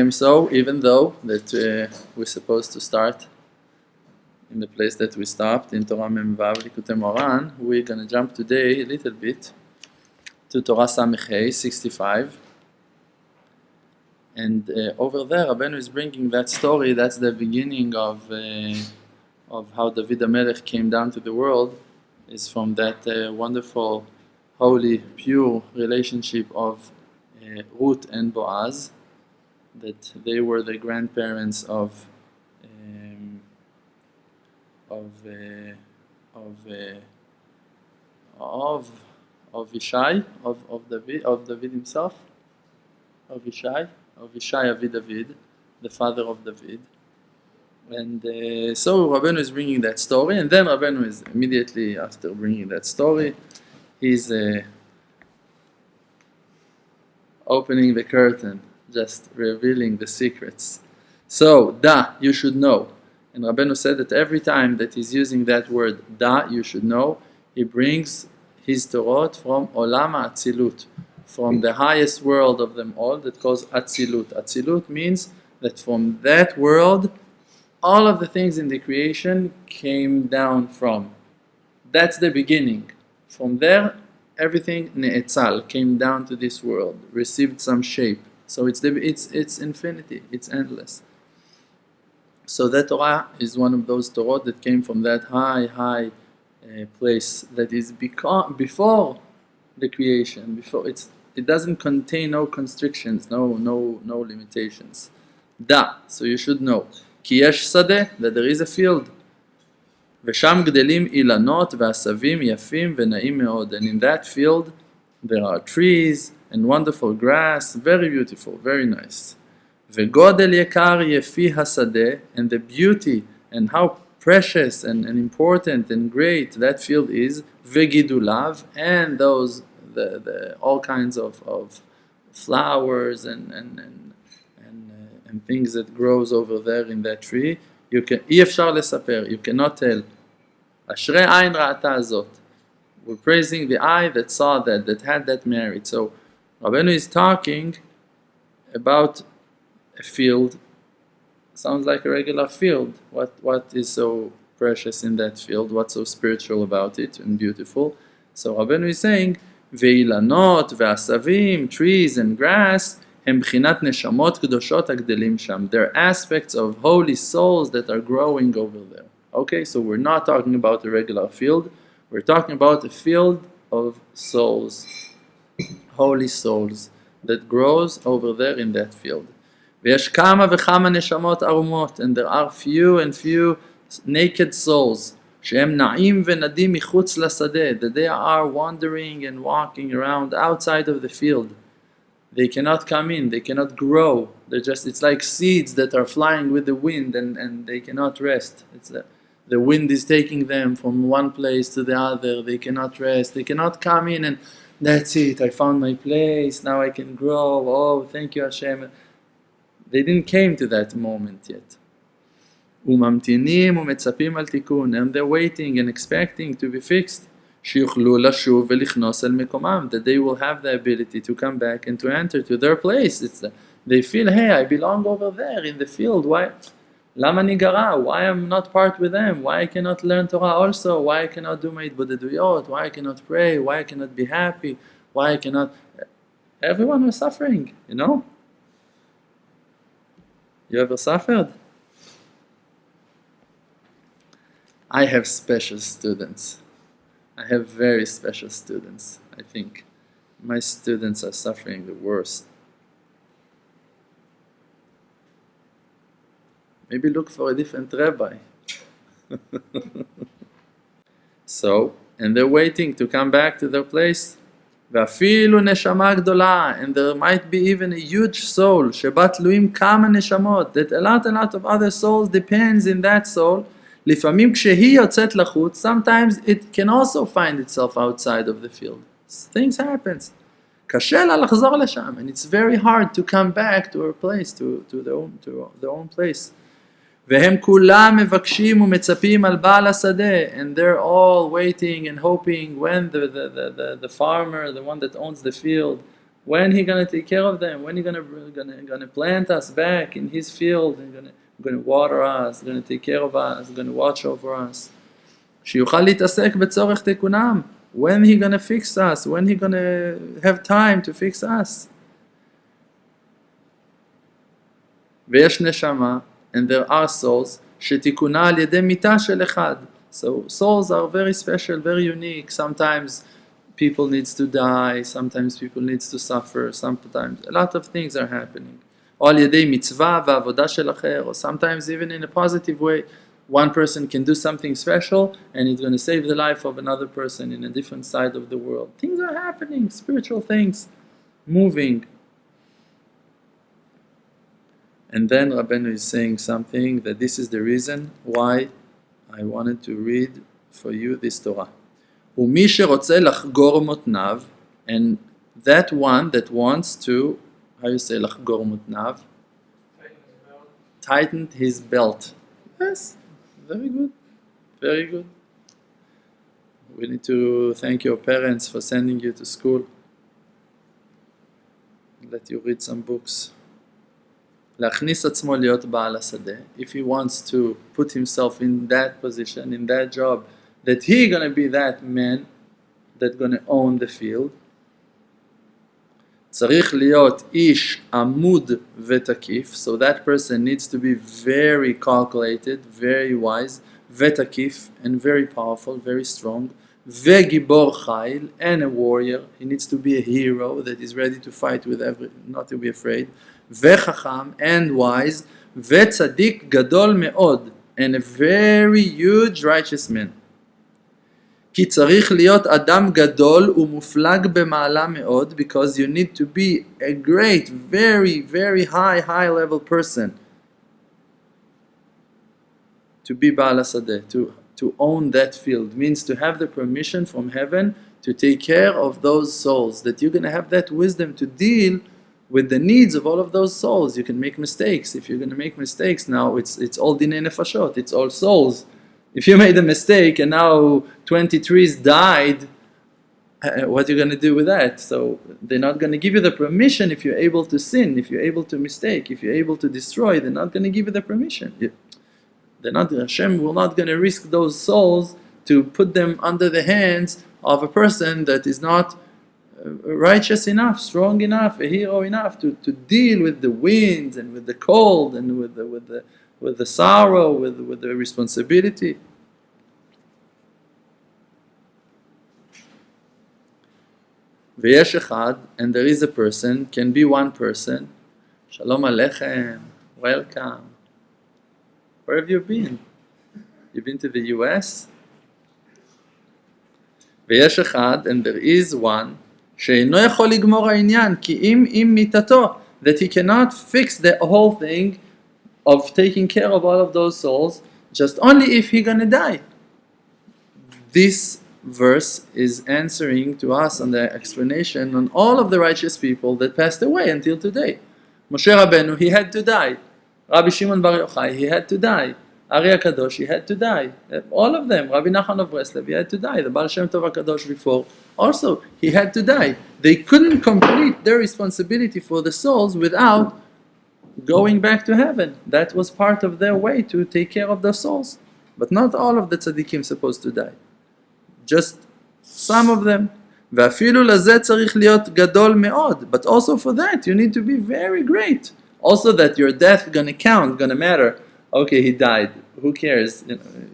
So even though that we're supposed to start in the place that we stopped in Torah Memvav Likutei Moran, we're going to jump today a little bit to Torah Samech 65. And over there, Rabbeinu is bringing that story. That's the beginning of how David HaMelech came down to the world. Is from that wonderful, holy, pure relationship of Ruth and Boaz. That they were the grandparents of Ishai, of David himself, of Ishai Avi David, the father of David. And so Rabbeinu is bringing that story, and then Rabbeinu is immediately after bringing that story, he's opening the curtain, just revealing the secrets. So, you should know. And Rabbeinu said that every time that he's using that word, you should know, he brings his Torah from Olam HaAtzilut, from the highest world of them all, that calls Atzilut. Atzilut means that from that world, all of the things in the creation came down from. That's the beginning. From there, everything Ne'etzal came down to this world, received some shape. So it's infinity, it's endless. So that Torah is one of those Torah that came from that high place that is before the creation. It doesn't contain no constrictions, no limitations. So you should know. Ki yesh sadeh, that there is a field. V'sham gdelim ilanot v'asavim yafim v'na'im me'od. And in that field there are trees and wonderful grass, very beautiful, very nice. V'godel yekar yefi hasadeh, and the beauty and how precious and important and great that field is. V'gidulav, and those the all kinds of flowers and things that grows over there in that tree. You cannot tell. Ashrei ayin ra'ata azot. We're praising the eye that saw that had that merit. So Rabbeinu is talking about a field. Sounds like a regular field. What is so precious in that field? What's so spiritual about it and beautiful? So Rabbeinu is saying, Ve'ilanot ve'asavim, trees and grass, הם בחינת נשמות קדושות הגדלים שם. They're aspects of holy souls that are growing over there. Okay, so we're not talking about a regular field. We're talking about a field of souls, holy souls, that grows over there in that field. ויש כמה וכמה נשמות ערומות, and there are few and few naked souls, שהם נעים ונדים מחוץ לשדה, that they are wandering and walking around outside of the field. They cannot come in, they cannot grow. It's like seeds that are flying with the wind and they cannot rest. The wind is taking them from one place to the other. They cannot rest. They cannot come in and that's it. I found my place. Now I can grow. Oh, thank you, Hashem. They didn't came to that moment yet. וממתינים ומצפים על תיקון. And they're waiting and expecting to be fixed. שיוכלו לשוב ולכנוס אל מקומם, that they will have the ability to come back and to enter to their place. They feel, hey, I belong over there in the field. Why? למה ניגרע? Why I'm not part with them? Why I cannot learn Torah also? Why I cannot do my Hitbodedut? Why I cannot pray? Why I cannot be happy? Why I cannot... Everyone is suffering, you know? You ever suffered? I have special students. I have very special students, I think. My students are suffering the worst. Maybe look for a different rabbi. So, and they're waiting to come back to their place. ואפילו נשמה גדולה, and there might be even a huge soul, שבה תלויים כמה נשמות, that a lot of other souls depends in that soul. לפעמים כשהיא יוצאת לחוץ, sometimes it can also find itself outside of the field. Things happen. קשה לה לחזור לשם, and it's very hard to come back to her place, to their own place. והם כולם מבקשים ומצפים על בעל השדה, and they're all waiting and hoping when the farmer, the one that owns the field, When He gonna take care of them? When He gonna plant us back in His field and gonna water us, gonna take care of us, gonna watch over us? שיוכל להתעסק בצורך תיקונם. When He gonna fix us? When He gonna have time to fix us? ויש נשמה, and there are souls, שתיקונה על ידי מיתה של אחד. So souls are very special, very unique. Sometimes people needs to die, sometimes people needs to suffer, sometimes a lot of things are happening. או על ידי מצווה ועבודה של אחר, or sometimes even in a positive way. One person can do something special and it's going to save the life of another person in a different side of the world. Things are happening, spiritual things, moving. And then Rabbeinu is saying something that this is the reason why I wanted to read for you this Torah. ומי שרוצה לחגור מותניו, and that one that wants to, how you say לחגור מותניו? Tighten his belt. Yes, very good, very good. We need to thank your parents for sending you to school. Let you read some books. להכניס עצמו להיות בעל השדה. If he wants to put himself in that position, in that job, that he gonna be that man that gonna own the field. צריך להיות איש עמוד ותקיף, so that person needs to be very calculated, very wise, ותקיף, and very powerful, very strong, וגיבור חיל, and a warrior. He needs to be a hero that is ready to fight with not to be afraid, וחכם, and wise, וצדיק גדול מאוד, and a very huge righteous man. כי צריך להיות אדם גדול ומופלג במעלה מאוד, because you need to be a great, very, very high level person to be בעל השדה, to own that field, means to have the permission from heaven to take care of those souls, that you're going to have that wisdom to deal with the needs of all of those souls. You can make mistakes. If you're going to make mistakes now, it's all dinei nefashot, it's all souls. If you made a mistake and now 20 trees died, what are you going to do with that? So they're not going to give you the permission if you're able to sin, if you're able to mistake, if you're able to destroy, they're not going to give you the permission. Hashem will not going to risk those souls to put them under the hands of a person that is not righteous enough, strong enough, a hero enough to deal with the winds and with the cold and with the sorrow, with the responsibility. ויש אחד, and there is a person, can be one person. Shalom Aleichem, welcome. Where have you been? You've been to the US? ויש אחד, and there is one, שאינו יכול לגמור העניין, כי אם מיתתו, that he cannot fix the whole thing of taking care of all of those souls, just only if he's gonna die. This verse is answering to us on the explanation on all of the righteous people that passed away until today. Moshe Rabbeinu, he had to die. Rabbi Shimon Bar Yochai, he had to die. Ari HaKadosh, he had to die. All of them. Rabbi Nachman of Breslev, he had to die. The Baal Shem Tov HaKadosh before, also, he had to die. They couldn't complete their responsibility for the souls without going back to heaven. That was part of their way to take care of their souls. But not all of the tzaddikim supposed to die. Just some of them. ואפילו לזה צריך להיות גדול מאוד. But also for that, you need to be very great. Also that your death gonna count, gonna matter. Okay, he died. Who cares?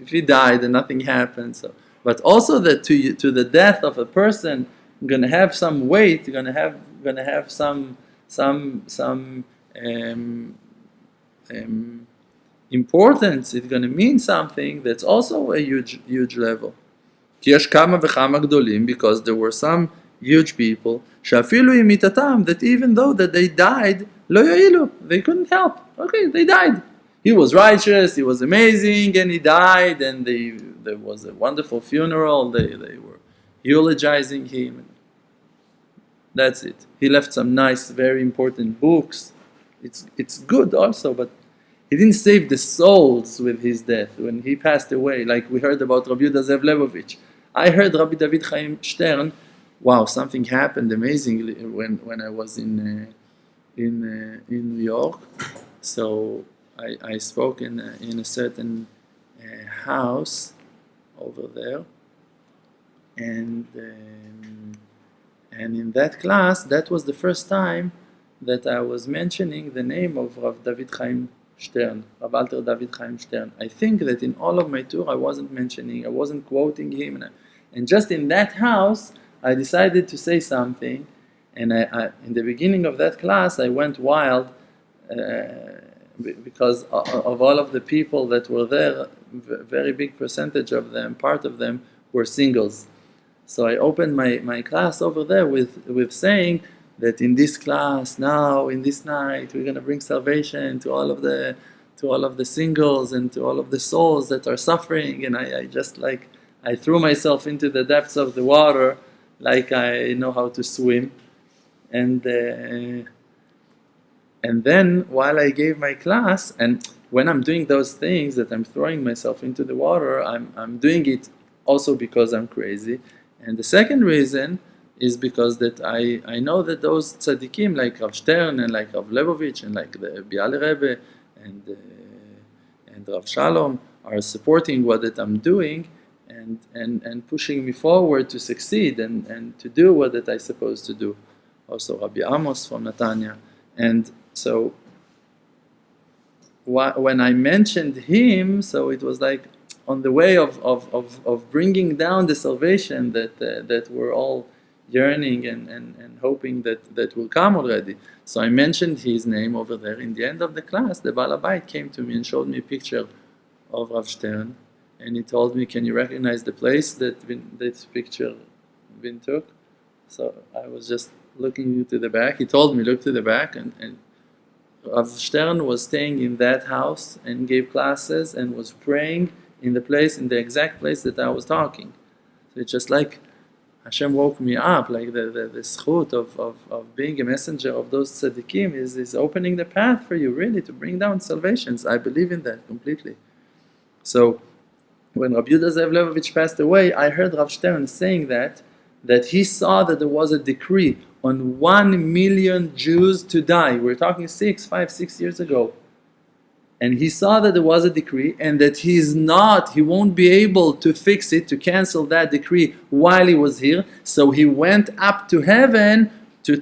If he died and nothing happened. So. But also that to the death of a person, gonna have some weight, gonna have some importance. It's gonna mean something that's also a huge level. כי יש כמה וכמה גדולים, because there were some huge people, שאפילו עם מיתתם, that even though that they died, לא יועילו, they couldn't help. Okay, they died. He was righteous, he was amazing, and he died, and there was a wonderful funeral, they were eulogizing him. That's it. He left some nice, very important books. It's good also, but he didn't save the souls with his death. When he passed away, like we heard about Rabbi Yehuda Zev Lebovich. I heard Rabbi David Chaim Stern wow, something happened amazingly when I was in New York. So I spoke in a certain house over there, and in that class, that was the first time that I was mentioning the name of Rav David Chaim Stern, Rav Alter David Chaim Stern. I think that in all of my tour I wasn't quoting him, and just in that house I decided to say something, and I in the beginning of that class I went wild because of all of the people that were there. Very big percentage of them, part of them, were singles. So I opened my class over there with saying that in this class now, in this night, we're going to bring salvation to all of the singles and to all of the souls that are suffering. And I just I threw myself into the depths of the water like I know how to swim. And then while I gave my class, and when I'm doing those things that I'm throwing myself into the water, I'm doing it also because I'm crazy. And the second reason is because that I know that those tzaddikim like Rav Stern and like Rav Lebovich and like the Bialy Rebbe and Rav Shalom are supporting what that I'm doing and pushing me forward to succeed and to do what that I'm supposed to do. Also Rabbi Amos from Netanya. And so when I mentioned him, so it was like on the way of bringing down the salvation that we're all yearning and hoping that will come already. So I mentioned his name over there. In the end of the class, the Baal Habayit came to me and showed me a picture of Rav Stern, and he told me, "Can you recognize the place that this picture been took?" So I was just looking to the back. He told me, "Look to the back," and Rav Stern was staying in that house and gave classes and was praying in the exact place that I was talking. So it's just like Hashem woke me up, like the schut of being a messenger of those tzaddikim is opening the path for you, really, to bring down salvations. I believe in that completely. So when Rabbi Yehuda Zev Levovich passed away, I heard Rav Stern saying that he saw that there was a decree on 1 million Jews to die. We're talking 6 years ago. And he saw that there was a decree and that he won't be able to fix it, to cancel that decree while he was here. So he went up to heaven to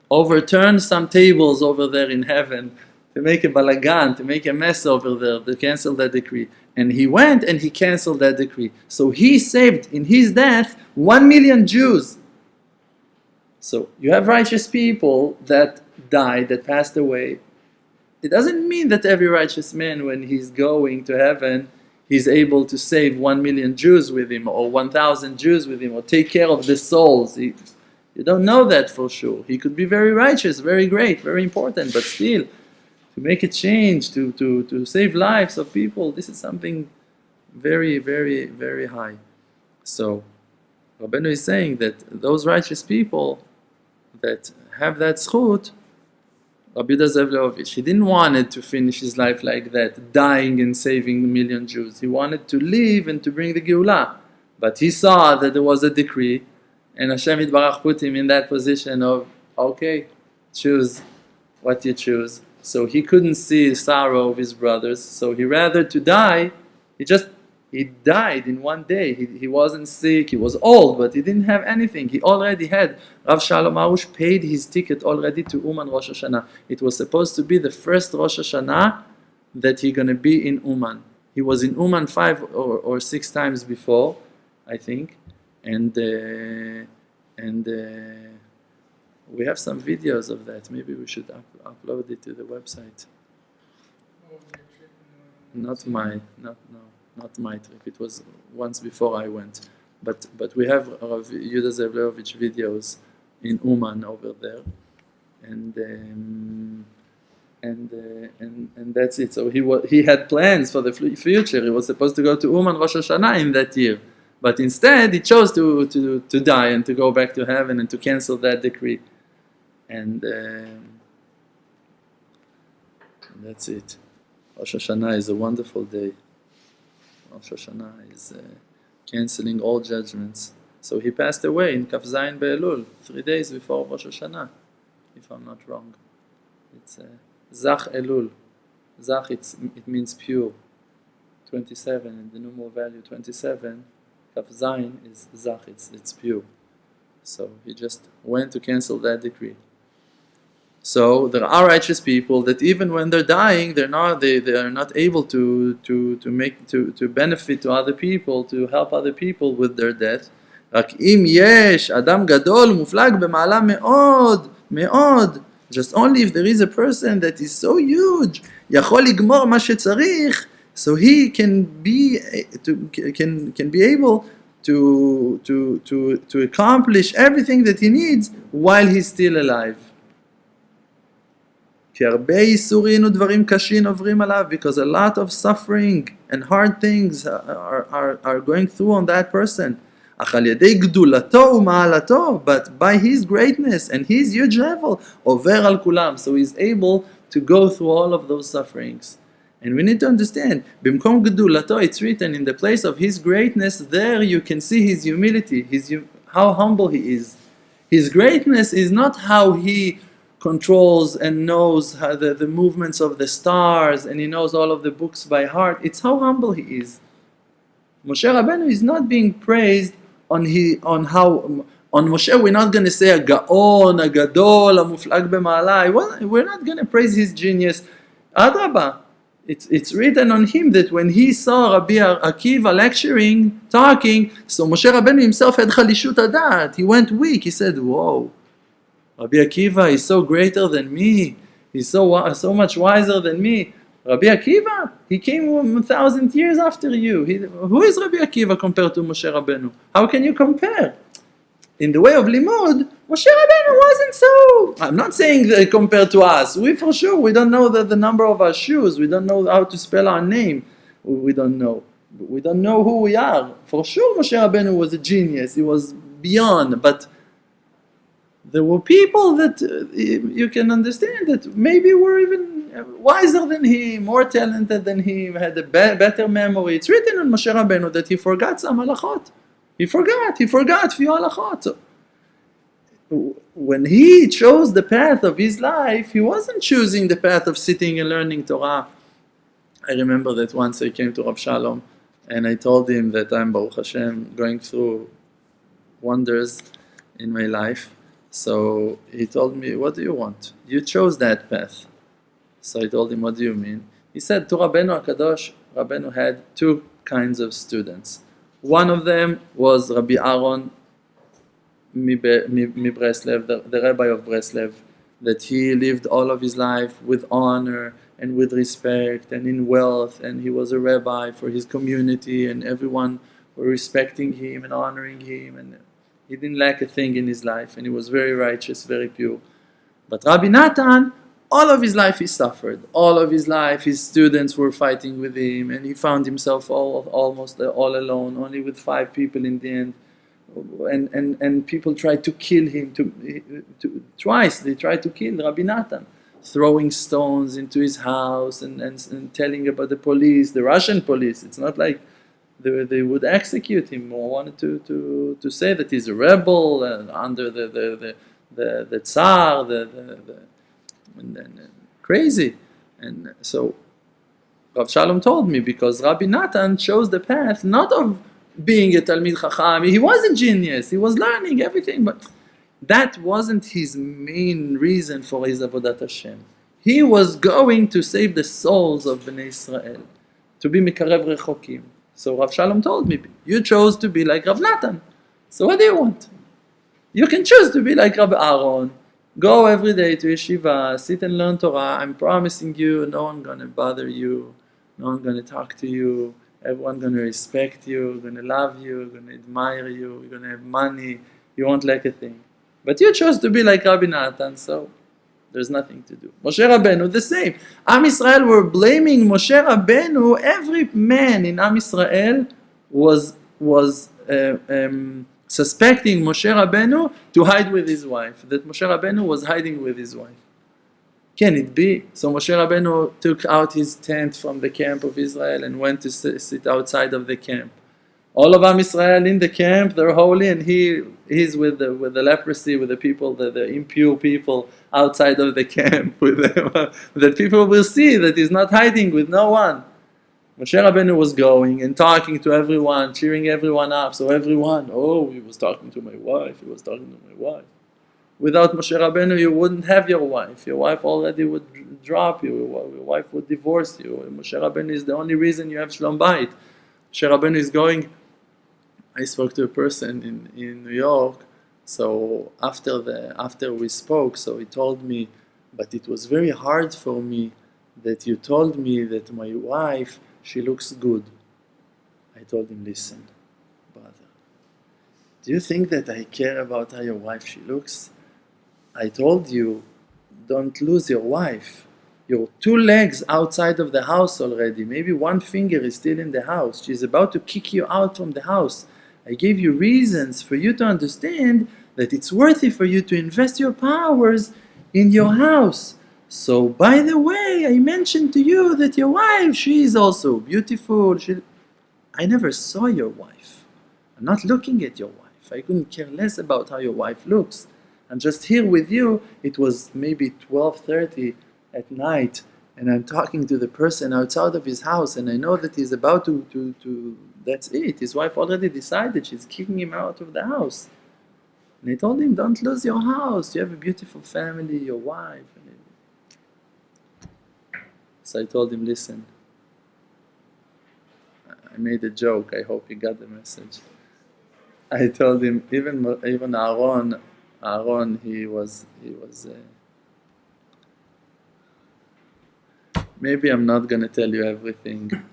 overturn some tables over there in heaven, to make a balagan, to make a mess over there, to cancel that decree. And he went and he canceled that decree. So he saved in his death 1 million Jews. So you have righteous people that died, that passed away. It doesn't mean that every righteous man, when he's going to heaven, he's able to save 1 million Jews with him, or 1,000 Jews with him, or take care of the souls. You don't know that for sure. He could be very righteous, very great, very important, but still, to make a change, to save lives of people, this is something very, very, very high. So Rabbeinu is saying that those righteous people that have that schut, Rabbi Yehuda Zev Levovich, he didn't want to finish his life like that, dying and saving 1 million Jews. He wanted to live and to bring the Geulah. But he saw that there was a decree, and Hashem Yitbarach put him in that position of, okay, choose what you choose. So he couldn't see the sorrow of his brothers, so he rather to die. He died in one day. He wasn't sick, he was old, but he didn't have anything. He already had. Rav Shalom Arush paid his ticket already to Uman Rosh Hashanah. It was supposed to be the first Rosh Hashanah that he's going to be in Uman. He was in Uman 5 or 6 times before, I think. And we have some videos of that. Maybe we should upload it to the website. Not my trip. It was once before I went, but we have Rav Yehuda Zev Levovich videos in Uman over there, and that's it. So he had plans for the future. He was supposed to go to Uman Rosh Hashanah in that year, but instead he chose to die and to go back to heaven and to cancel that decree, and that's it. Rosh Hashanah is a wonderful day. Rosh Hashanah is canceling all judgments. So he passed away in Kaf Zayin Be'elul, 3 days before Rosh Hashanah, if I'm not wrong. It's Zach Elul. Zach, it means pure. 27, and the numeral value 27, Kaf Zayin is Zach, it's pure. So he just went to cancel that decree. So there are righteous people that even when they're dying, they are not able to benefit to other people, to help other people with their death. רק אם יש אדם גדול מופלג במעלה מאוד מאוד, just only if there is a person that is so huge, יכול לגמור מה שצריך, so he can be able to accomplish everything that he needs while he's still alive. כי הרבה ייסורים ודברים קשים עוברים עליו, because a lot of suffering and hard things are going through on that person. אך על ידי גדולתו ומעלתו, but by his greatness and his huge level, עובר על כולם, so he's able to go through all of those sufferings. And we need to understand, במקום גדולתו, it's written in the place of his greatness, there you can see his humility, how humble he is. His greatness is not how he controls and knows how the movements of the stars, and he knows all of the books by heart. It's how humble he is. Moshe Rabbeinu is not being praised on Moshe. We're not going to say a gaon, a gadol, a muflag b'ma'ala. We're not going to praise his genius. Adrabah, it's written on him that when he saw Rabbi Akiva lecturing, talking, so Moshe Rabbeinu himself had chalishut adat. He went weak. He said, "Whoa, Rabbi Akiva is so greater than me. He's so much wiser than me." Rabbi Akiva, he came 1,000 years after you. Who is Rabbi Akiva compared to Moshe Rabbeinu? How can you compare? In the way of limud, Moshe Rabbeinu wasn't so. I'm not saying that compared to us. We don't know the number of our shoes. We don't know how to spell our name. We don't know. We don't know who we are. For sure, Moshe Rabbeinu was a genius. He was beyond. But there were people that you can understand that maybe were even wiser than him, more talented than him, had a better memory. It's written on Moshe Rabbeinu that he forgot some halachot. He forgot few halachot. So, when he chose the path of his life, he wasn't choosing the path of sitting and learning Torah. I remember that once I came to Rav Shalom and I told him that I'm, Baruch Hashem, going through wonders in my life. So he told me, "What do you want? You chose that path." So I told him, "What do you mean?" He said, "To Rabbeinu HaKadosh, Rabbeinu had two kinds of students. One of them was Rabbi Aaron Breslev, the Rebbe of Breslev, that he lived all of his life with honor and with respect and in wealth, and he was a rabbi for his community, and everyone were respecting him and honoring him, and he didn't lack a thing in his life, and he was very righteous, very pure. But Rabbi Natan, all of his life he suffered. All of his life his students were fighting with him, and he found himself almost all alone, only with 5 people in the end. And people tried to kill him. Twice they tried to kill Rabbi Natan, throwing stones into his house and telling about the police, the Russian police. It's not like they would execute him, or wanted to say that he's a rebel under the Tsar, and crazy. And so Rav Shalom told me, because Rabbi Natan chose the path not of being a Talmid Chacham. He was a genius, he was learning everything, but that wasn't his main reason for his Avodat Hashem. He was going to save the souls of Bnei Israel, to be Mikarev Rechokim. So Rav Shalom told me, you chose to be like Rav Natan. So what do you want? You can choose to be like Rabbi Aaron. Go every day to yeshiva, sit and learn Torah. I'm promising you, no one's going to bother you. No one's going to talk to you. Everyone's going to respect you, going to love you, going to admire you. You're going to have money. You won't lack a thing. But you chose to be like Rabbi Natan, so there's nothing to do. Moshe Rabbeinu, the same. Am Yisrael were blaming Moshe Rabbeinu. Every man in Am Yisrael was suspecting Moshe Rabbeinu to hide with his wife. That Moshe Rabbeinu was hiding with his wife. Can it be? So Moshe Rabbeinu took out his tent from the camp of Israel and went to sit outside of the camp. All of Am Israel in the camp, they're holy, and he's with the leprosy, with the people, the impure people outside of the camp, with them, that people will see that he's not hiding with no one. Moshe Rabbeinu was going and talking to everyone, cheering everyone up. So everyone, oh, he was talking to my wife, he was talking to my wife. Without Moshe Rabbeinu, you wouldn't have your wife. Your wife already would drop you. Your wife would divorce you. Moshe Rabbeinu is the only reason you have Shalom Bayit. Moshe Rabbeinu is going. I spoke to a person in New York. So after we spoke, so he told me, but it was very hard for me that you told me that my wife, she looks good. I told him, listen, brother, do you think that I care about how your wife she looks? I told you, don't lose your wife. You're 2 legs outside of the house already. Maybe 1 finger is still in the house. She's about to kick you out from the house. I gave you reasons for you to understand that it's worthy for you to invest your powers in your house. So, by the way, I mentioned to you that your wife, she is also beautiful. I never saw your wife. I'm not looking at your wife. I couldn't care less about how your wife looks. I'm just here with you. It was maybe 12:30 at night, and I'm talking to the person outside of his house, and I know that he's about to that's it. His wife already decided she's kicking him out of the house. And I told him, don't lose your house. You have a beautiful family, your wife. So I told him, listen, I made a joke. I hope he got the message. I told him, even Aaron, he was. Maybe I'm not going to tell you everything.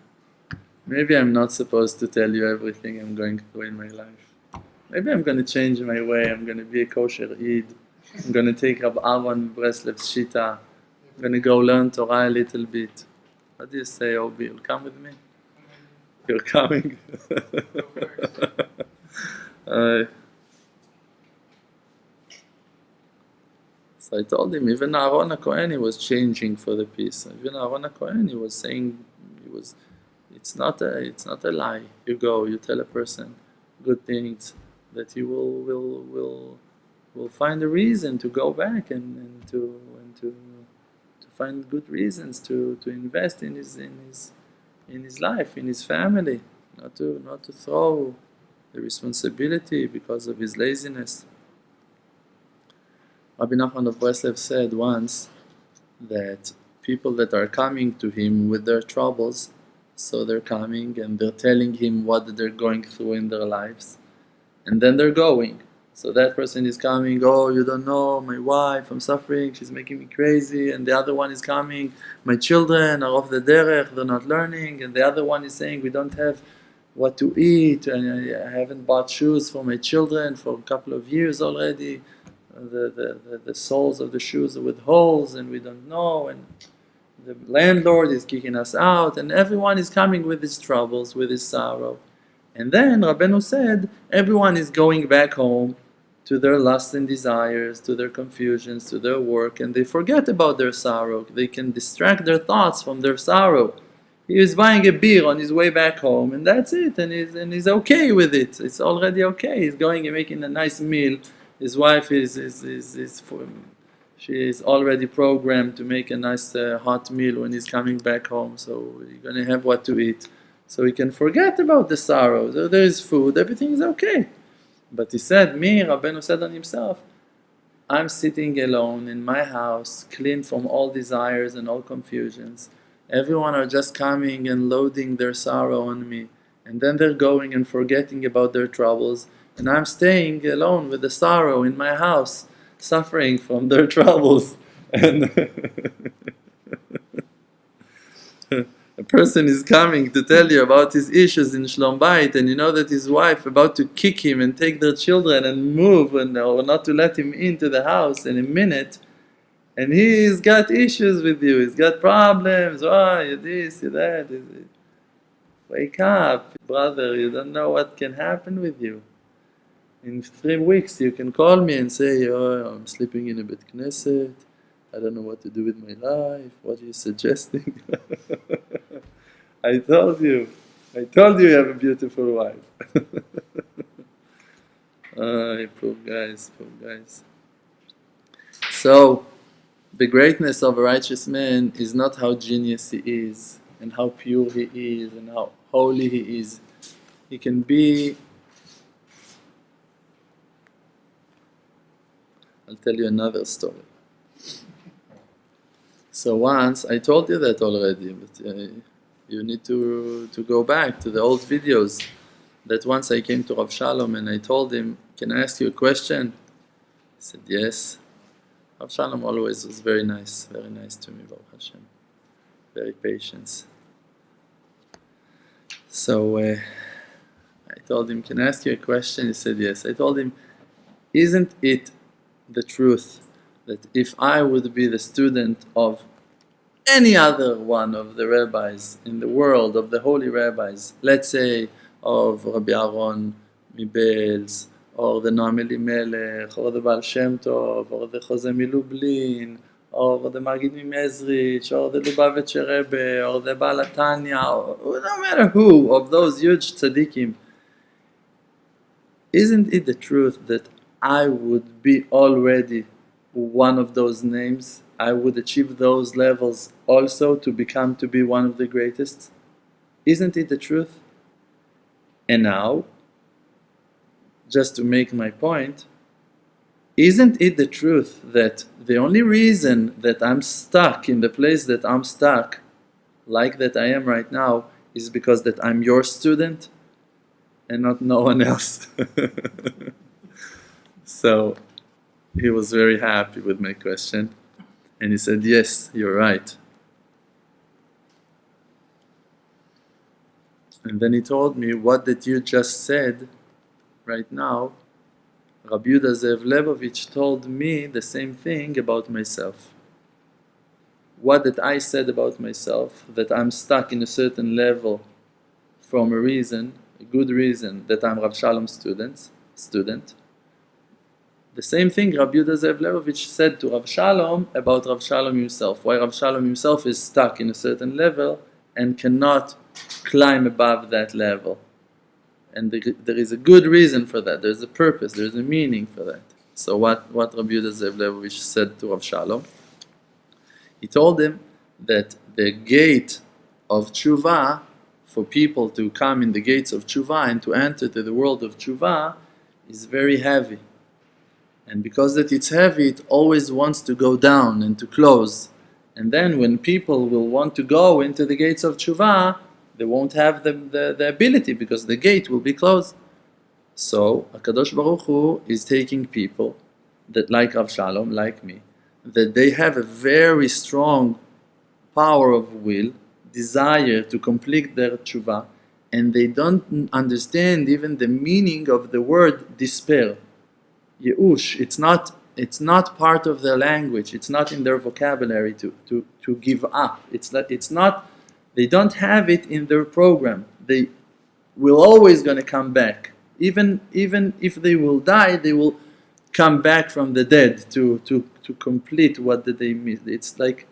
Maybe I'm not supposed to tell you everything I'm going through in my life. Maybe I'm going to change my way. I'm going to be a kosher Eid. I'm going to take Rabbi Nachman of Breslev's Shita. I'm going to go learn Torah a little bit. What do you say, Obi? You'll come with me? You're coming? So I told him, even Aaron HaKohen, he was changing for the peace. Even Aaron HaKohen, he was saying, it's not a lie. You go, you tell a person good things, that you will find a reason to go back and to find good reasons to invest in his life, in his family, not to throw the responsibility because of his laziness. Rabbi Nachman of Breslev said once that people that are coming to him with their troubles, so they're coming and they're telling him what they're going through in their lives, and then they're going. So that person is coming, oh, you don't know, my wife, I'm suffering, she's making me crazy. And the other one is coming, my children are off the derech, they're not learning. And the other one is saying, we don't have what to eat, and I haven't bought shoes for my children for a couple of years already. The soles of the shoes are with holes, and we don't know, and the landlord is kicking us out, and everyone is coming with his troubles, with his sorrow. And then Rabbeinu said, everyone is going back home to their lusts and desires, to their confusions, to their work, and they forget about their sorrow. They can distract their thoughts from their sorrow. He is buying a beer on his way back home, and that's it, and he's okay with it. It's already okay. He's going and making a nice meal. His wife she is already programmed to make a nice hot meal when he's coming back home, so he's going to have what to eat. So he can forget about the sorrow. There is food, everything is okay. But he said, Rabbeinu said on himself, I'm sitting alone in my house, clean from all desires and all confusions. Everyone are just coming and loading their sorrow on me. And then they're going and forgetting about their troubles. And I'm staying alone with the sorrow in my house, suffering from their troubles. And a person is coming to tell you about his issues in Shlom Bayit, and you know that his wife about to kick him and take their children and move, or not to let him into the house in a minute. And he's got issues with you, he's got problems, you're this, you're that. Wake up, brother, you don't know what can happen with you. In 3 weeks you can call me and say, I'm sleeping in a Bet Knesset, I don't know what to do with my life, what are you suggesting? I told you, I told you have a beautiful wife. Poor guys, poor guys. So, the greatness of a righteous man is not how genius he is, and how pure he is, and how holy he is. He can be... I'll tell you another story. So once, I told you that already, but you need to go back to the old videos. That once I came to Rav Shalom and I told him, "Can I ask you a question?" He said, "Yes." Rav Shalom always was very nice to me, Baruch Hashem. Very patient. So I told him, "Can I ask you a question?" He said, "Yes." I told him, "Isn't it the truth that if I would be the student of any other one of the rabbis in the world, of the holy rabbis, let's say of Rabbi Aaron Mibels, or the Noam Elimelech, or the Baal Shem Tov, or the Jose Milublin, or the Magid Mimezrich, or the Lubavitcher Rebbe, or the Baal Tanya, or no matter who of those huge tzaddikim, isn't it the truth that I would be already one of those names? I would achieve those levels also to be one of the greatest? Isn't it the truth?" And now, just to make my point, isn't it the truth that the only reason that I'm stuck in the place that I'm stuck, like that I am right now, is because that I'm your student and not no one else? So he was very happy with my question, and he said, "Yes, you're right." And then he told me, what that you just said right now, Rabbi Yehuda Zev Lebovich told me the same thing about myself. What that I said about myself, that I'm stuck in a certain level from a reason, a good reason, that I'm Rav Shalom's student. The same thing Rabbi Yehuda Zev Lebovich said to Rav Shalom about Rav Shalom himself. Why Rav Shalom himself is stuck in a certain level and cannot climb above that level. And there is a good reason for that. There's a purpose, there's a meaning for that. So what Rabbi Yehuda Zev Lebovich said to Rav Shalom, he told him that the gate of Teshuva, for people to come in the gates of Teshuva and to enter to the world of Teshuva, is very heavy. And because that it's heavy, it always wants to go down and to close. And then when people will want to go into the gates of Teshuva, they won't have the ability because the gate will be closed. So HaKadosh Baruch Hu is taking people that, like Rav Shalom, like me, that they have a very strong power of will, desire to complete their Teshuva, and they don't understand even the meaning of the word despair. Yeush, it's not part of their language, it's not in their vocabulary to give up. It's not. They don't have it in their program. They will always going to come back. Even if they will die, they will come back from the dead to complete what did they miss. It's like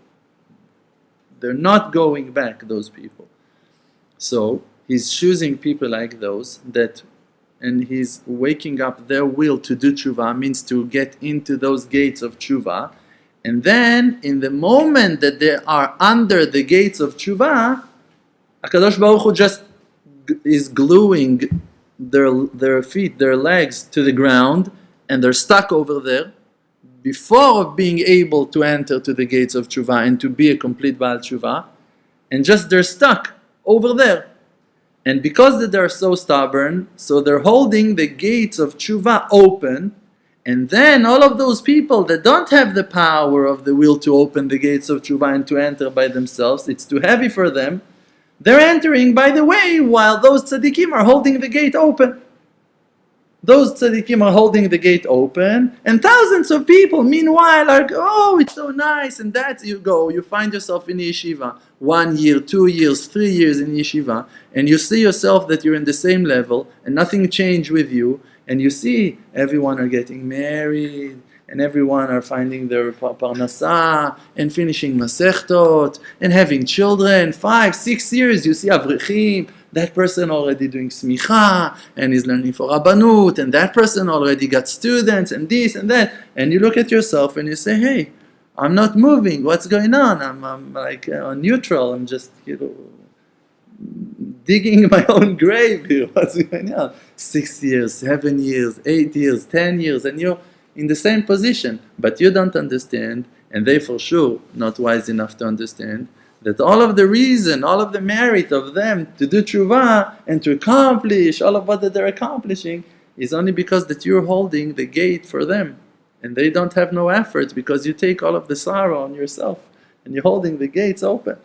they're not going back, those people. So he's choosing people like those that, and he's waking up their will to do tshuva, means to get into those gates of tshuva. And then, in the moment that they are under the gates of Teshuva, HaKadosh Baruch Hu just is gluing their feet, their legs to the ground, and they're stuck over there, before being able to enter to the gates of Teshuva and to be a complete Baal Teshuva, and just they're stuck over there. And because they're so stubborn, so they're holding the gates of Teshuva open. And then all of those people that don't have the power of the will to open the gates of Teshuva and to enter by themselves, it's too heavy for them, they're entering by the way while those tzaddikim are holding the gate open. Those tzaddikim are holding the gate open, and thousands of people meanwhile are, oh, it's so nice, and that's, you find yourself in yeshiva, 1 year, 2 years, 3 years in yeshiva, and you see yourself that you're in the same level, and nothing changed with you, and you see everyone are getting married, and everyone are finding their parnasah, and finishing masechtot, and having children, 5, 6 years, you see avrechim, that person already doing Simcha, and is learning for Rabbanut, and that person already got students, and this and that. And you look at yourself and you say, hey, I'm not moving. What's going on? I'm like neutral. I'm just, digging my own grave here. What's going on? 6 years, 7 years, 8 years, 10 years, and you're in the same position. But you don't understand, and they for sure not wise enough to understand, that all of the reason, all of the merit of them to do Teshuva and to accomplish all of what that they're accomplishing is only because that you're holding the gate for them. And they don't have no effort because you take all of the sorrow on yourself and you're holding the gates open.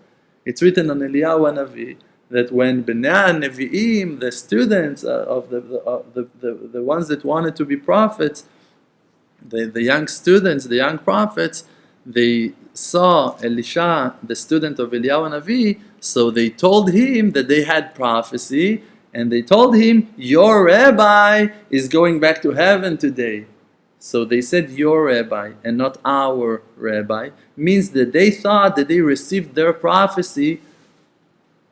It's written on Eliyahu Hanavi that when Bnei Nevi'im, the students of the ones that wanted to be prophets, the young students, the young prophets, they saw Elisha, the student of Eliyahu Hanavi, so they told him that they had prophecy, and they told him, your rabbi is going back to heaven today. So they said your rabbi and not our rabbi, means that they thought that they received their prophecy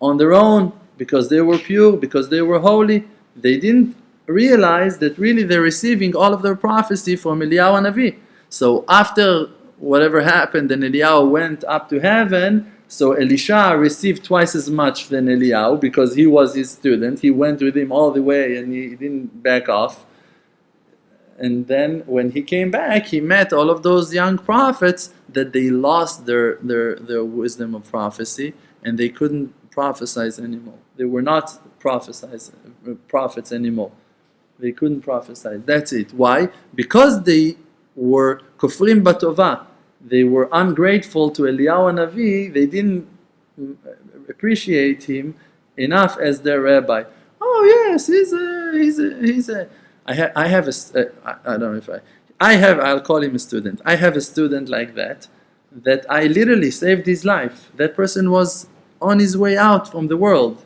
on their own because they were pure, because they were holy. They didn't realize that really they're receiving all of their prophecy from Eliyahu Hanavi. So after whatever happened and Eliyahu went up to heaven, so Elisha received twice as much than Eliyahu because he was his student. He went with him all the way and he didn't back off. And then when he came back, he met all of those young prophets that they lost their wisdom of prophecy and they couldn't prophesize anymore. They were not prophets anymore. They couldn't prophesy. That's it. Why? Because they were kofrim batova. They were ungrateful to Eliyahu Hanavi. They didn't appreciate him enough as their rabbi. Oh yes, he's a. I'll call him a student. I have a student like that I literally saved his life. That person was on his way out from the world,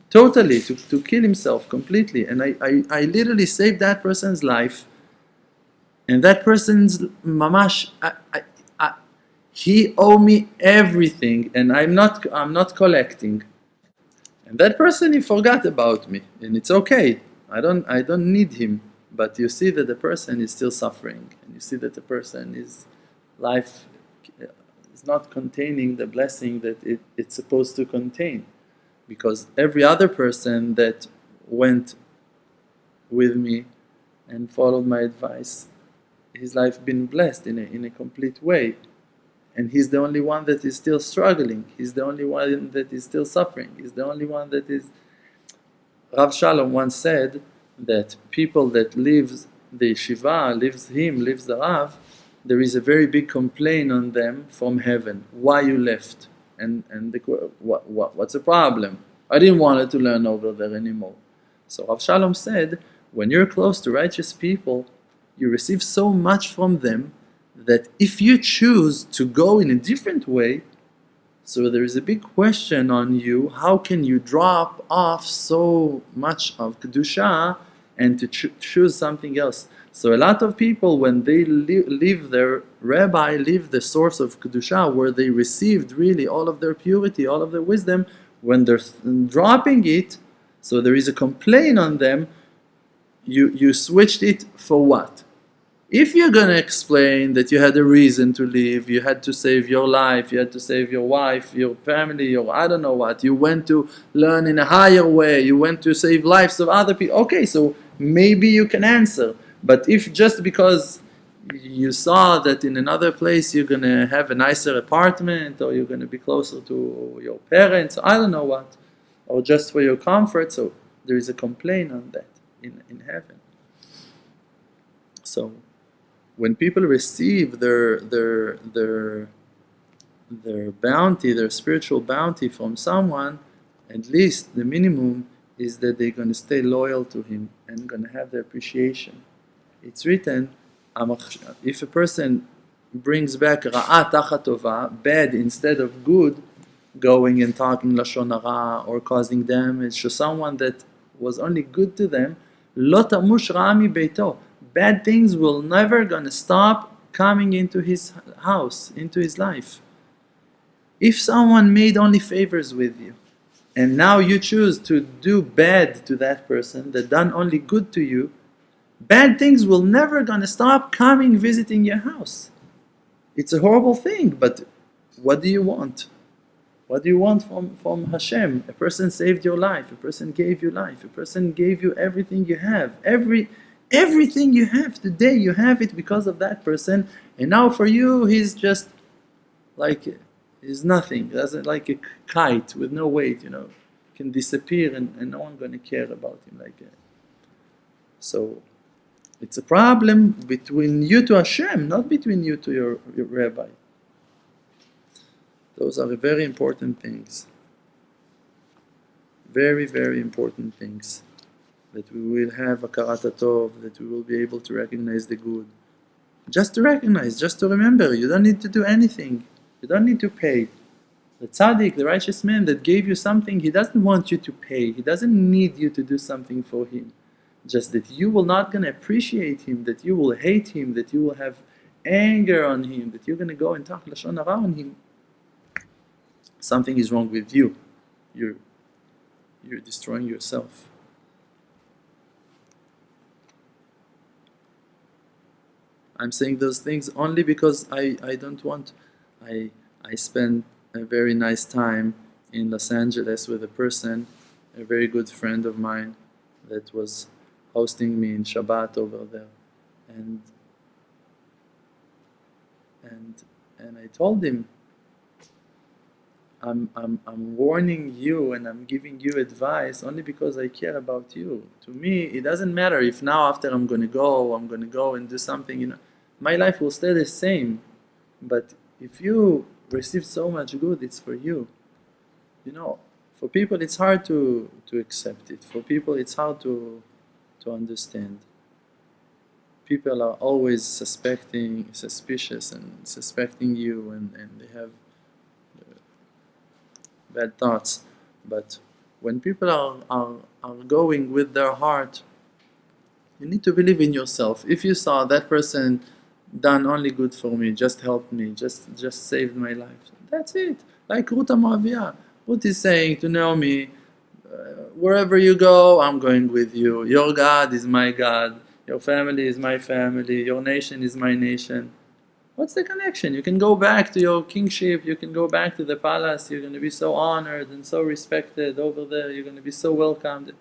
totally, to kill himself completely. And I literally saved that person's life. And that person's mamash, he owe me everything, and I'm not collecting. And that person, he forgot about me, and it's okay. I don't need him. But you see that the person is still suffering, and you see that the person's life is not containing the blessing that it's supposed to contain. Because every other person that went with me and followed my advice, his life been blessed in a complete way. And he's the only one that is still struggling. He's the only one that is still suffering. He's the only one that is... Rav Shalom once said that people that leaves the yeshiva, leaves the Rav, there is a very big complaint on them from heaven. Why you left? And what's the problem? I didn't want to learn over there anymore. So Rav Shalom said, when you're close to righteous people, you receive so much from them that if you choose to go in a different way, so there is a big question on you, how can you drop off so much of Kedusha and to choose something else? So a lot of people, when they leave their rabbi, leave the source of Kedusha, where they received really all of their purity, all of their wisdom, when they're dropping it, so there is a complaint on them, you switched it for what? If you're going to explain that you had a reason to leave, you had to save your life, you had to save your wife, your family, your I don't know what, you went to learn in a higher way, you went to save lives of other people, okay, so maybe you can answer. But if just because you saw that in another place you're going to have a nicer apartment, or you're going to be closer to your parents, I don't know what, or just for your comfort, so there is a complaint on that in heaven. So when people receive their bounty, their spiritual bounty from someone, at least the minimum is that they're going to stay loyal to him and going to have the appreciation. It's written, if a person brings back ra'a tachat tova, bad instead of good, going and talking lashon hara or causing damage to someone that was only good to them, lo tamush ra'a mi beito. Bad things will never gonna stop coming into his house, into his life. If someone made only favors with you, and now you choose to do bad to that person that done only good to you, bad things will never gonna stop coming visiting your house. It's a horrible thing, but what do you want? What do you want from Hashem? A person saved your life, a person gave you life, a person gave you everything you have. Everything you have today, you have it because of that person, and now for you, he's just like, he's nothing. Doesn't, like a kite with no weight, can disappear and no one's gonna care about him like that. So it's a problem between you to Hashem, not between you to your rabbi. Those are very important things. Very, very important things. That we will have hakarat hatov, that we will be able to recognize the good. Just to recognize, just to remember, you don't need to do anything. You don't need to pay. The tzaddik, the righteous man that gave you something, he doesn't want you to pay. He doesn't need you to do something for him. Just that you will not going to appreciate him, that you will hate him, that you will have anger on him, that you're going to go and talk lashon hara on him. Something is wrong with you. You're destroying yourself. I'm saying those things only because I don't want. I spent a very nice time in Los Angeles with a person, a very good friend of mine, that was hosting me in Shabbat over there, and I told him, I'm warning you and I'm giving you advice only because I care about you. To me, it doesn't matter if now after I'm going to go and do something, my life will stay the same. But if you receive so much good, it's for you. For people it's hard to accept it. For people it's hard to understand. People are always suspicious and suspecting you, and they have bad thoughts. But when people are going with their heart, you need to believe in yourself. If you saw that person done only good for me, just helped me, just saved my life, that's it. Like Ruth Moavia. Ruth is saying to Naomi, wherever you go, I'm going with you. Your God is my God. Your family is my family. Your nation is my nation. What's the connection? You can go back to your kingship. You can go back to the palace. You're going to be so honored and so respected over there. You're going to be so welcomed.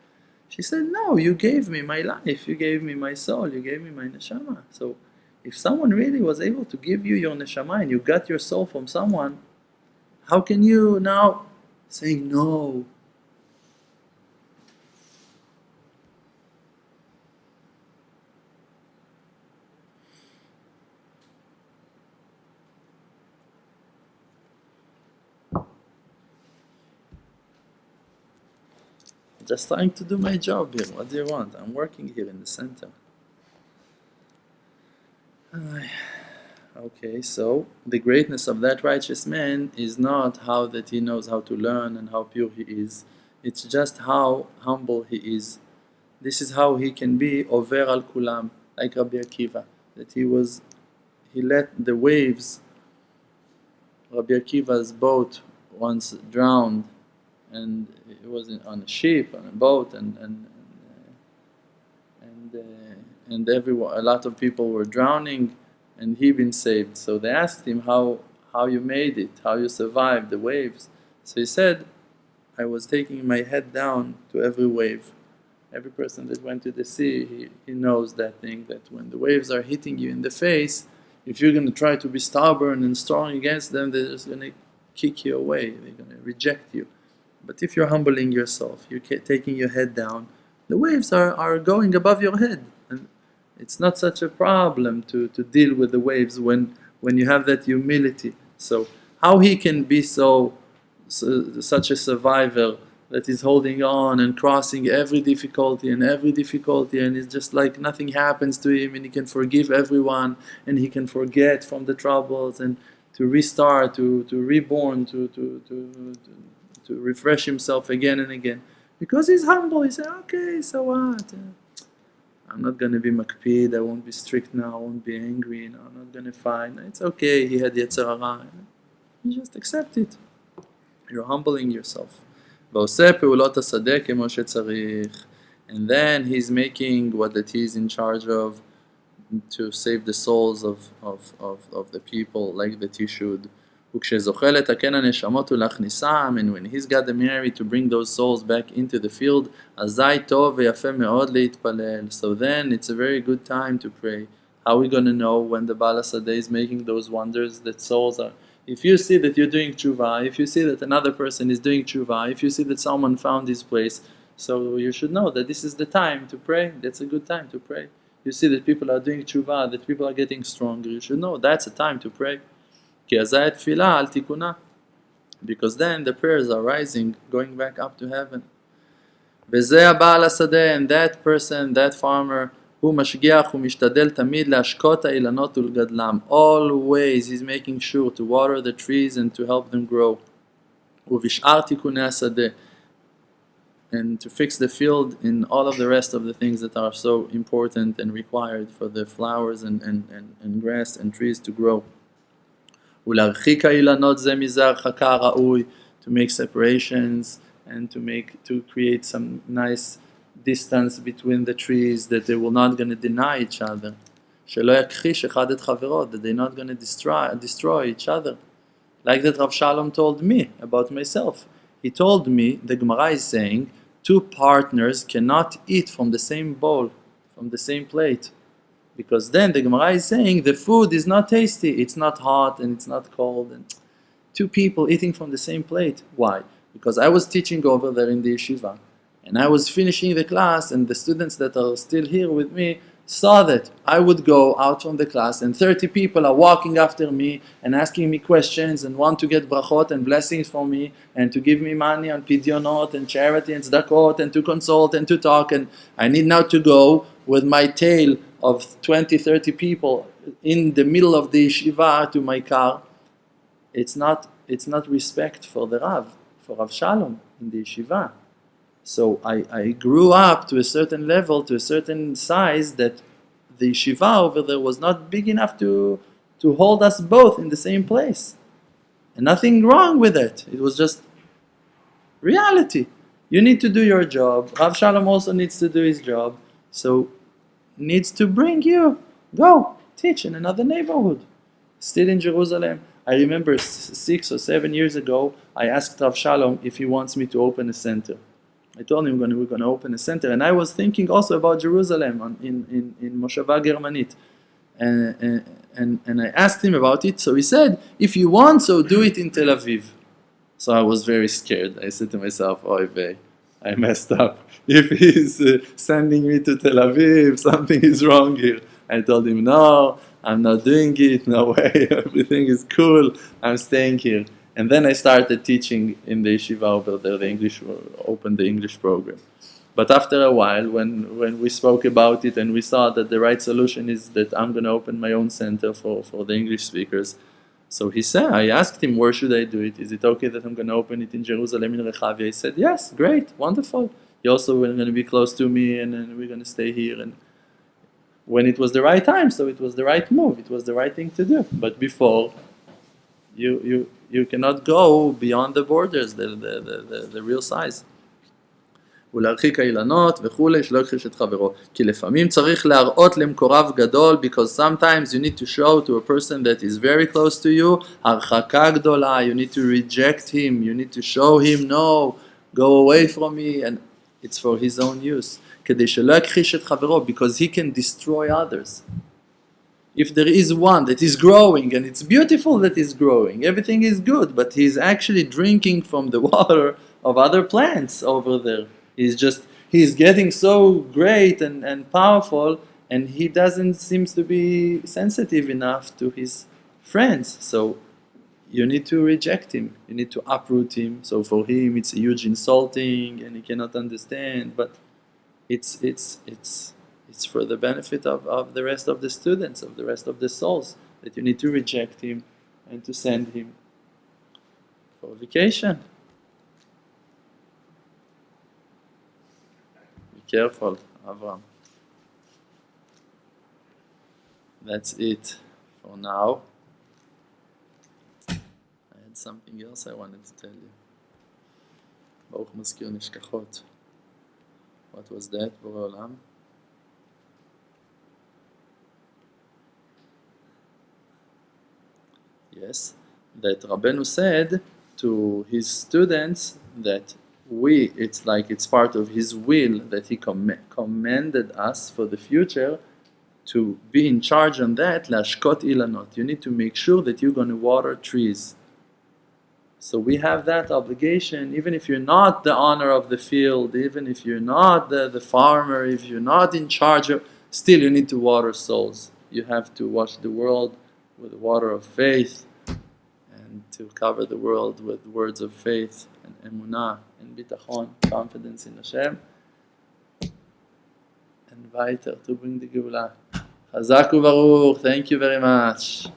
She said, no, you gave me my life. You gave me my soul. You gave me my neshama. So if someone really was able to give you your neshama and you got your soul from someone, how can you now say no? Just trying to do my job here. What do you want? I'm working here in the center. Okay, so the greatness of that righteous man is not how that he knows how to learn and how pure he is. It's just how humble he is. This is how he can be over al kulam, like Rabbi Akiva. That he let the waves. Rabbi Akiva's boat once drowned, and it was on a ship, on a boat, and everyone, a lot of people were drowning, and he been saved. So they asked him how you made it, how you survived the waves. So he said, I was taking my head down to every wave. Every person that went to the sea, he knows that thing, that when the waves are hitting you in the face, if you're going to try to be stubborn and strong against them, they're just going to kick you away, they're going to reject you. But if you're humbling yourself, you're taking your head down, the waves are going above your head. And it's not such a problem to deal with the waves when you have that humility. So how he can be such a survivor that is holding on and crossing every difficulty, and it's just like nothing happens to him, and he can forgive everyone, and he can forget from the troubles, and to restart, to reborn, to refresh himself again and again. Because he's humble, he said, okay, so what? I'm not going to be makpid, I won't be strict now, I won't be angry, I'm not going to fight. It's okay, he had Yetzer Hara. You just accept it. You're humbling yourself. ועושה פעולות השדה כמו שצריך. And then he's making what that he's in charge of to save the souls of the people like that he should. וכשזוכה לתקן הנשמות ולהכניסם, and when he's got the merit to bring those souls back into the field, אזי טוב ויפה מאוד להתפלל. So then it's a very good time to pray. How are we going to know when the Baal HaSadeh is making those wonders that souls are? If you see that you're doing tshuva, if you see that another person is doing tshuva, if you see that someone found his place, so you should know that this is the time to pray. That's a good time to pray. You see that people are doing tshuva, that people are getting stronger, you should know that's a time to pray. כי אזי התפילה על תיקונה. Because then the prayers are rising, going back up to heaven. וזה הבעל השדה, and that person, that farmer, הוא משגיח ומשתדל תמיד להשקות האילנות ולגדלם. Always he's making sure to water the trees and to help them grow. ובשאר תיקוני השדה, and to fix the field in all of the rest of the things that are so important and required for the flowers and grass and trees to grow. ולהרחיק האילנות זה מזה הרחקה ראוי, to make separations and to create some nice distance between the trees, that they will not going to deny each other. שלא יכחיש אחד את חברו, that they're not going to destroy each other. Like that Rav Shalom told me about myself. He told me, the Gemara is saying, two partners cannot eat from the same bowl, from the same plate. Because then the Gemara is saying the food is not tasty, it's not hot and it's not cold. And two people eating from the same plate. Why? Because I was teaching over there in the yeshiva, and I was finishing the class, and the students that are still here with me saw that I would go out from the class and 30 people are walking after me and asking me questions and want to get brachot and blessings from me and to give me money on pidyonot and charity and tzedakot and to consult and to talk, and I need now to go with my tail of 20, 30 people in the middle of the yeshiva to my car. It's not respect for the Rav, for Rav Shalom in the yeshiva. So I grew up to a certain level, to a certain size, that the yeshiva over there was not big enough to hold us both in the same place. And nothing wrong with it. It was just reality. You need to do your job. Rav Shalom also needs to do his job. So needs to bring you, go teach in another neighborhood, still in Jerusalem. I remember 6 or 7 years ago, I asked Rav Shalom if he wants me to open a center. I told him we're going to open a center, and I was thinking also about Jerusalem in Moshava Germanit, and I asked him about it. So he said, if you want, so do it in Tel Aviv. So I was very scared. I said to myself, oy vey, I messed up. If he's sending me to Tel Aviv, something is wrong here. I told him, no, I'm not doing it, no way, everything is cool, I'm staying here. And then I started teaching in the yeshiva over there, opened the English program. But after a while, when we spoke about it and we saw that the right solution is that I'm going to open my own center for the English speakers, so he said, I asked him, where should I do it? Is it okay that I'm going to open it in Jerusalem, in Rechavia? He said, yes, great, wonderful. You also were going to be close to me, and then we're going to stay here. And when it was the right time, so it was the right move, it was the right thing to do. But before, you cannot go beyond the borders, the real size. ולהרחיק האילנות וכולי, שלא יכחיש את חברו. כי לפעמים צריך להראות למקורב גדול, because sometimes you need to show to a person that is very close to you, הרחקה גדולה, you need to reject him, you need to show him, no, go away from me, and it's for his own use. כדי שלא יכחיש את חברו, because he can destroy others. If there is one that is growing, and it's beautiful that he's growing, everything is good, but he's actually drinking from the water of other plants over there. He's getting so great and powerful, and he doesn't seem to be sensitive enough to his friends. So you need to reject him. You need to uproot him. So for him, it's a huge insulting, and he cannot understand. But it's for the benefit of the rest of the students, of the rest of the souls, that you need to reject him and to send him for vacation. Careful, Avram. That's it for now. I had something else I wanted to tell you. ברוך מזכיר נשכחות. What was that, בורא עולם? Yes, that Rabbeinu said to his students that it's part of his will that he commanded us for the future to be in charge on that, להשקות אילנות. You need to make sure that you're going to water trees. So we have that obligation, even if you're not the owner of the field, even if you're not the farmer, if you're not in charge of, still you need to water souls. You have to wash the world with the water of faith, and to cover the world with words of faith and Emunah and Bitachon, confidence in Hashem, and weiter to bring the Geulah. Chazak u'baruch, thank you very much.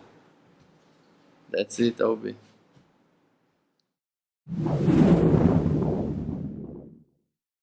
That's it, Obi.